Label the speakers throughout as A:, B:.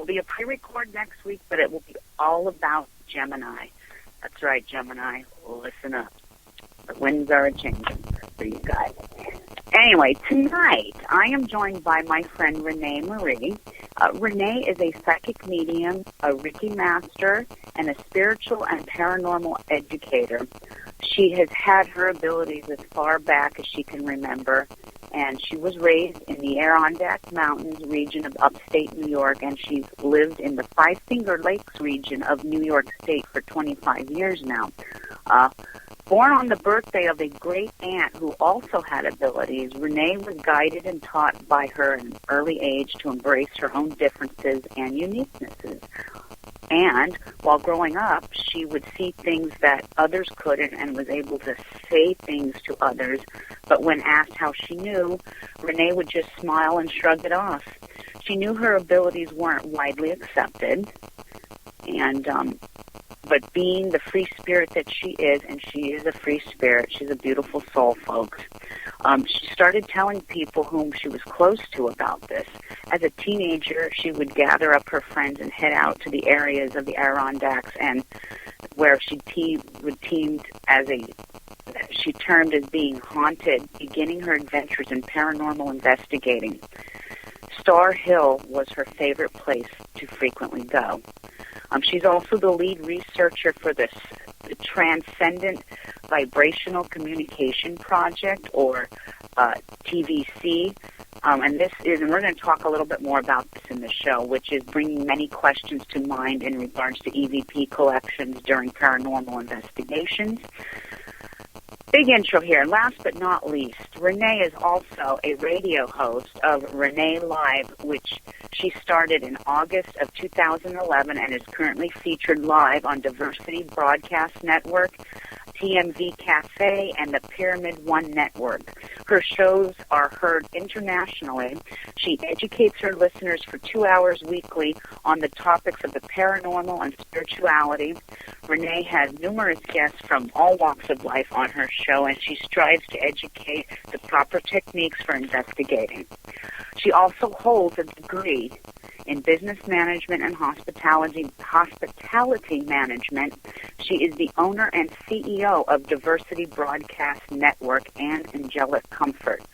A: will be a pre-record next week, but it will be all about Gemini. That's right, Gemini. Listen up. The winds are a-changing for you guys. Anyway, tonight I am joined by my friend Renee Marie. Renee is a psychic medium, a Reiki Master, and a spiritual and paranormal educator. She has had her abilities as far back as she can remember, and she was raised in the Adirondack Mountains region of upstate New York, and she's lived in the Five Finger Lakes region of New York State for 25 years now. Born on the birthday of a great aunt who also had abilities, Renee was guided and taught by her at an early age to embrace her own differences and uniquenesses. And while growing up, she would see things that others couldn't and was able to say things to others. But when asked how she knew, Renee would just smile and shrug it off. She knew her abilities weren't widely accepted, and but being the free spirit that she is, and she is a free spirit, she's a beautiful soul, folks. She started telling people whom she was close to about this. As a teenager, she would gather up her friends and head out to the areas of the Adirondacks, and where she termed as being haunted, beginning her adventures in paranormal investigating. Star Hill was her favorite place to frequently go. She's also the lead researcher for the Transcendent Vibrational Communication Project, or TVC. And we're going to talk a little bit more about this in the show, which is bringing many questions to mind in regards to EVP collections during paranormal investigations. Big intro here. Last but not least, Renee is also a radio host of Reneé Live, which she started in August of 2011 and is currently featured live on Diversity Broadcast Network, TMV Cafe, and the Pyramid One Network. Her shows are heard internationally. She educates her listeners for 2 hours weekly on the topics of the paranormal and spirituality. Renee has numerous guests from all walks of life on her show, and she strives to educate the proper techniques for investigating. She also holds a degree in business management and hospitality management. She is the owner and CEO of Diversity Broadcast Network and Angelic Comfort.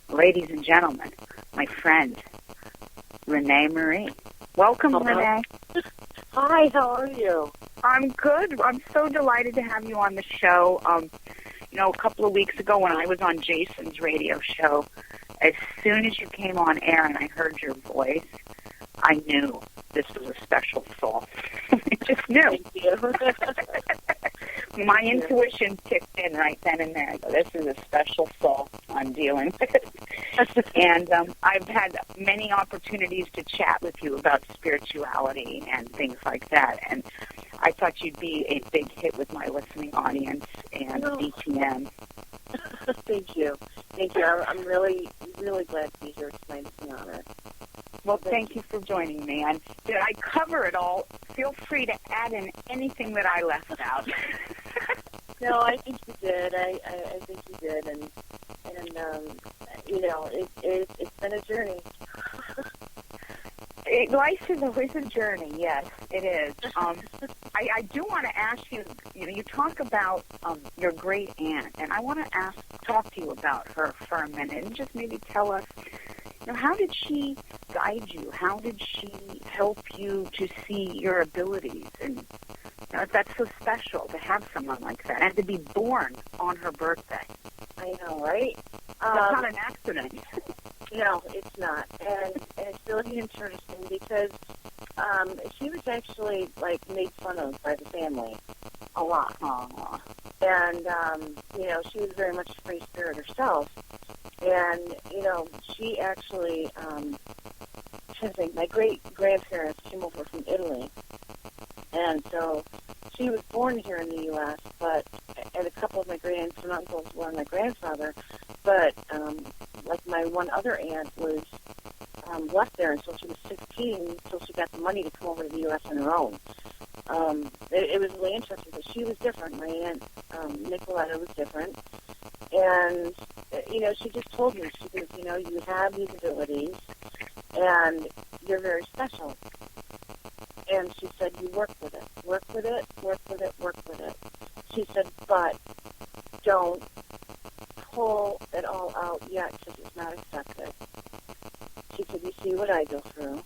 A: Ladies and gentlemen, my friend, Renee Marie. Welcome, Renee.
B: Hi, how are you?
A: I'm good. I'm so delighted to have you on the show. A couple of weeks ago when I was on Jason's radio show, as soon as you came on air and I heard your voice, I knew this was a special soul. I just knew.
B: Thank you.
A: My intuition kicked in right then and there. This is a special soul I'm dealing with. And I've had many opportunities to chat with you about spirituality and things like that. And I thought you'd be a big hit with my listening audience and D.T.M.
B: Thank you. Thank you. I'm really, really glad to be here tonight. It's an honor.
A: Well, thank you for joining me. And did I cover it all? Feel free to add in anything that I left out.
B: No, I think you did. I think you did. And it's been a journey.
A: Life is always a journey, yes, it is. I do want to ask you, you talk about your great aunt, and I want to talk to you about her for a minute and just maybe tell us, how did she guide you? How did she help you to see your abilities? And that's so special to have someone like that and to be born on her birthday.
B: I know, right?
A: That's not an accident.
B: No, it's not. And it's really interesting because she was actually, made fun of by the family a lot.
A: Aww.
B: And, she was very much a free spirit herself. And, she actually, my great-grandparents came over from Italy. And so she was born here in the U.S., and a couple of my great-aunts and uncles were my grandfather. But, my one other aunt was left there until she was 16, until she got the money to come over to the U.S. on her own. It was really interesting, but she was different. My aunt, Nicoletta, was different. And, she just told me, she goes, you have these abilities, and you're very special. And she said, you work with it, work with it, work with it, work with it. She said, but don't pull it all out yet because it's not accepted. She said, you see what I go through.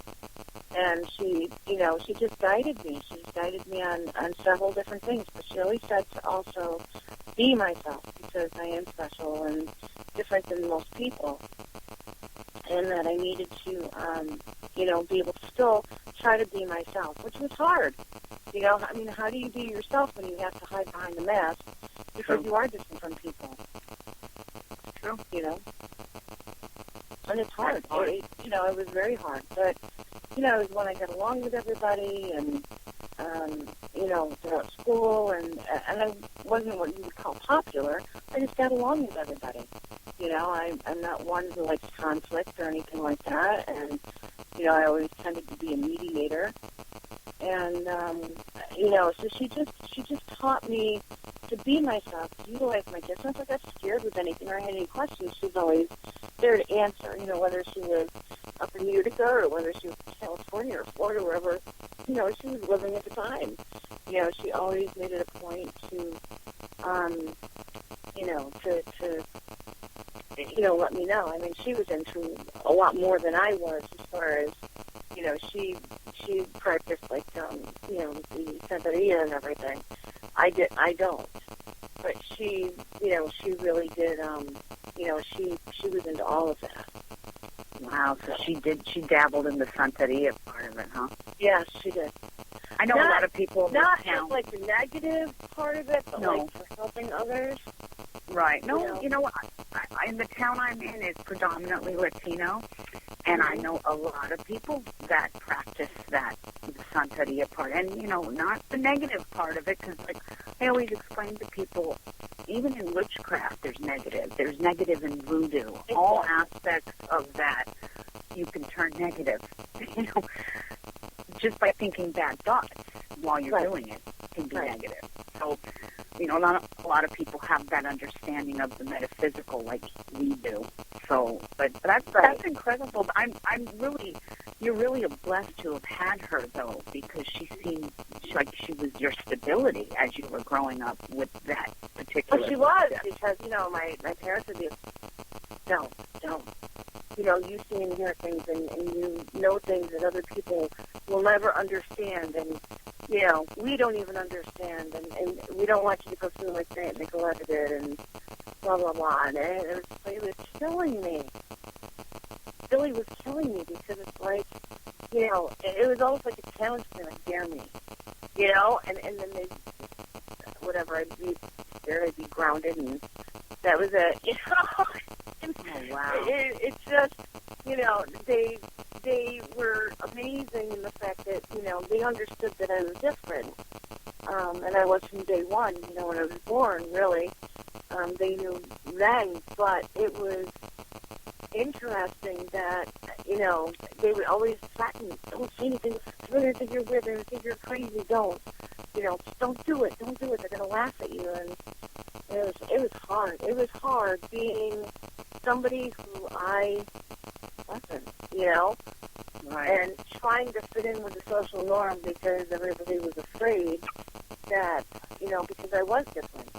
B: And she, she just guided me. She just guided me on several different things. But she always said to also be myself because I am special and different than most people. And that I needed to, be able to still try to be myself, which was hard. How do you be yourself when you have to hide behind the mask because you are different from people?
A: True.
B: And it's hard. It was very hard. But, it was when I got along with everybody and, throughout school, and I wasn't what you would call popular. I just got along with everybody. I'm not one who likes conflict or anything like that, and, I always tended to be a mediator. And, so she just taught me to be myself, to utilize my gifts. If I got scared with anything or I had any questions, she's always there to answer, whether she was up in Utica or whether she was in California or Florida, wherever, she was living at the time. She always made it a point to, let me know. I mean, she was into a lot more than I was as far as, she practiced like, the Santeria and everything. I don't. But she really did, she was into all of that.
A: Wow, so she dabbled in the Santeria part of it, huh?
B: Yes, she did.
A: I know a lot of people.
B: Not as like the negative part of it, but like for helping others.
A: Right. No, you know what? In the town I'm in is predominantly Latino, and I know a lot of people that practice the Santeria part, and not the negative part of it, because like I always explain to people, even in witchcraft, there's negative. There's negative in voodoo. Exactly. All aspects of that you can turn negative. Just by thinking bad thoughts while you're doing it can be negative. So, a lot of people have that understanding of the metaphysical like we do. So, but that's incredible. You're really blessed to have had her though, because she seemed like she was your stability as you were growing up with that particular.
B: Well, she was because my parents would be, don't. You see and hear things, and you know things that other people will never understand, and we don't even understand, and we don't want you to go through like that Nicoletta did, and blah blah blah. And it was killing me. Billy was killing me because it's like, it was almost like a challenge to like dare me, and then they, whatever, I'd be grounded, and that was it,
A: Oh, wow.
B: It's just, they were amazing in the fact that, they understood that I was different. And I was from day one, when I was born, really. They knew then, but it was interesting that, they would always threaten, don't say anything, they're going to think you're weird, they're going to think you're crazy, don't do it, they're going to laugh at you, and it was hard. It was hard being somebody who I wasn't,
A: right.
B: And trying to fit in with the social norm because everybody was afraid that, because I was different.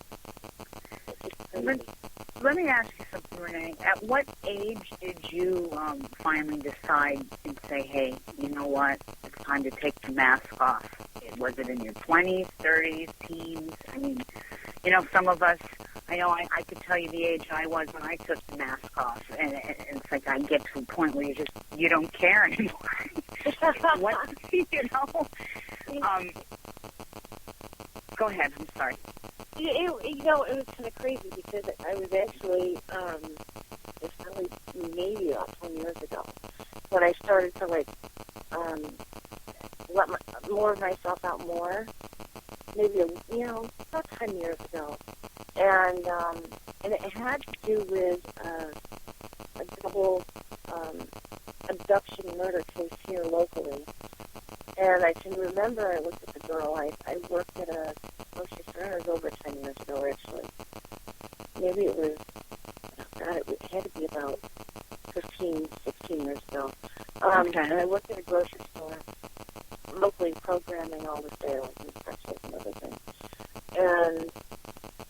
A: Let me ask you something, Renee. At what age did you finally decide and say, hey, you know what, it's time to take the mask off? Was it in your 20s, 30s, teens? I mean, some of us, I know I could tell you the age I was when I took the mask off, and it's like I get to a point where you don't care anymore. Go ahead, I'm sorry.
B: It was kind of crazy because I was actually, it's probably maybe about 10 years ago when I started to let more of myself out more. Maybe about 10 years ago, and it had to do with a double abduction murder case here locally. And I can remember I looked at the girl. I worked at a grocery store. It was over 10 years ago, actually. Maybe it was, it had to be about 15, 16 years ago.
A: Okay.
B: And I worked at a grocery store locally, programming all the sales and specials and everything. And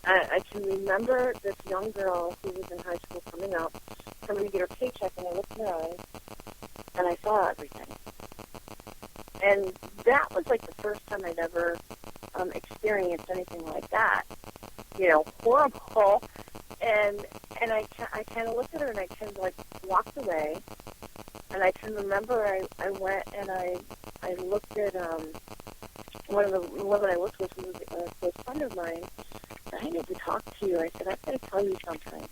B: I can remember this young girl who was in high school coming to get her paycheck, and I looked in her eyes, and I saw everything. And that was like the first time I'd ever experienced anything like that. You know, horrible. And I kind of looked at her, and I kind of like walked away. And I can remember I went and I looked at one of the women I worked with, who was a close friend of mine. I need to talk to you. I said, I've got to tell you something.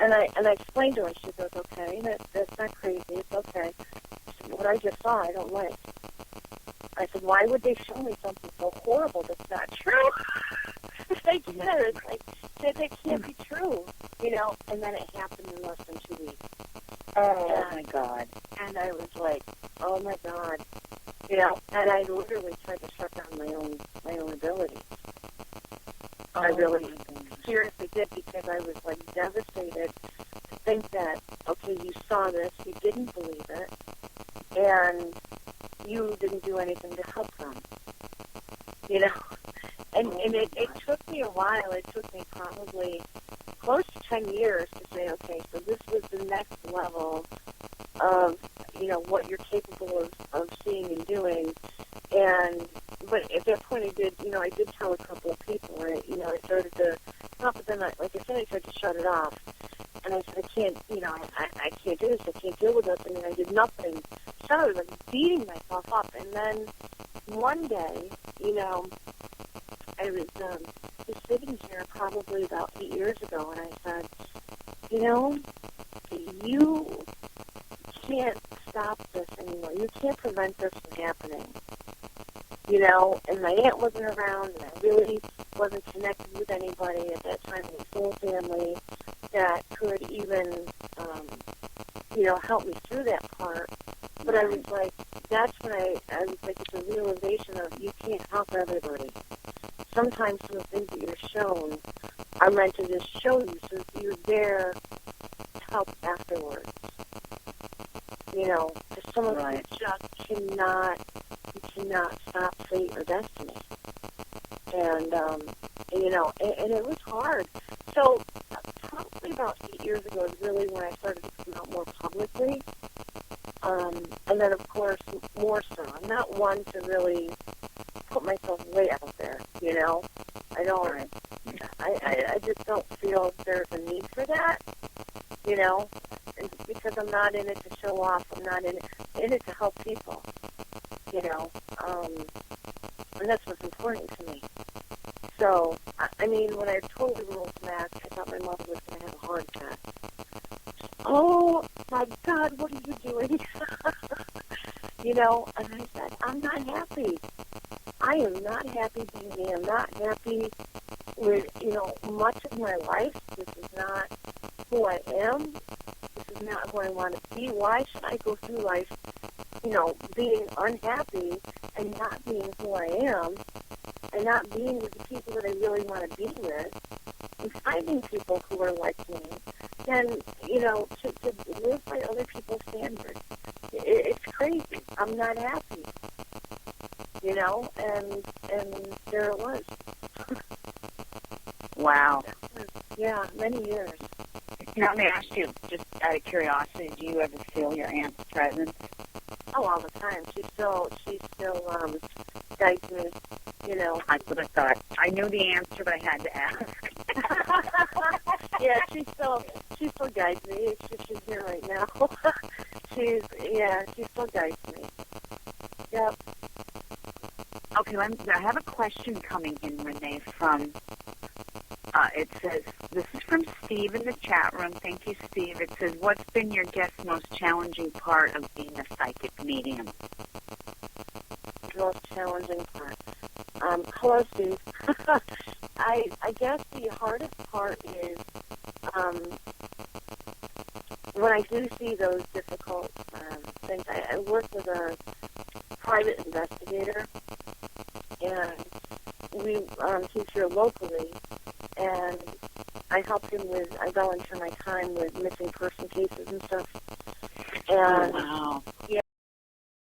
B: And I explained to her, and she goes, okay, that's not crazy, it's okay. She said, what I just saw, I don't like. I said, why would they show me something so horrible that's not true? It's like, that can't be true, you know? And then it happened in less than 2 weeks.
A: Oh, my God.
B: And I was like, oh, my God. You know, and I literally tried to shut down my own abilities. I really seriously did, because I was, like, devastated to think that, okay, you saw this, you didn't believe it, and you didn't do anything to help them. You know? And it took me a while. It took me probably close to 10 years to say, okay, so this was the next level of, you know, what you're capable of seeing and doing. But at that point I did tell a couple of people, right? You know, I started to, no, but then, like I said, I tried to shut it off. And I said, I can't, you know, I can't do this. I can't deal with this. I mean, I did nothing. So I was like beating myself up. And then one day, you know, I was just sitting here probably about 8 years ago, and I said, you know, you can't stop this anymore. You can't prevent this from happening. You know, and my aunt wasn't around, and I really wasn't connected with anybody at that time in the soul family that could even, you know, help me through that part. But I was like, that's when I was like, it's a realization of you can't help everybody. Sometimes some of the things that you're shown are meant to just show you so that you're there to help afterwards. You know, because some of you just cannot stop fate or destiny. And you know, and it was hard. So probably about 8 years ago is really when I started to come out more publicly. And then, of course, more so. I'm not one to really put myself way out there, you know. I don't. I just don't feel there's a need for that, you know, because I'm not in it to show off. I'm not in it to help people, you know. And that's what's important to me. So, I mean, when I totally rolled back, I thought my mother was going to have a heart attack. Oh, my God, what are you doing? You know, and I said, I'm not happy. I am not happy being me. I'm not happy with, you know, much of my life. This is not who I am. This is not who I want to be. Why should I go through life, you know, being unhappy and not being who I am and not being with the people that I really want to be with and finding people who are like me and, you know, to live by other people's standards. It's crazy. I'm not happy. You know, and there it was.
A: Wow.
B: Yeah, many years.
A: Now, let me ask you, just out of curiosity, do you ever feel your aunt's presence?
B: Oh, all the time. She still guides me, you know.
A: That's what I thought. I knew the answer, but I had to ask.
B: Yeah, she still guides me. She's here right now. She still guides me. Yep.
A: Okay, I have a question coming in, Renee, from, it says, this is from Steve in the chat room. Thank you, Steve. It says, what's been your guest's most challenging part of being a psychic medium?
B: The most challenging part. Hello, Steve. I guess the hardest part is when I do see those difficult things. I work with a private investigator, and he's here locally, and I help him I volunteer my time with missing person cases and stuff. And,
A: wow.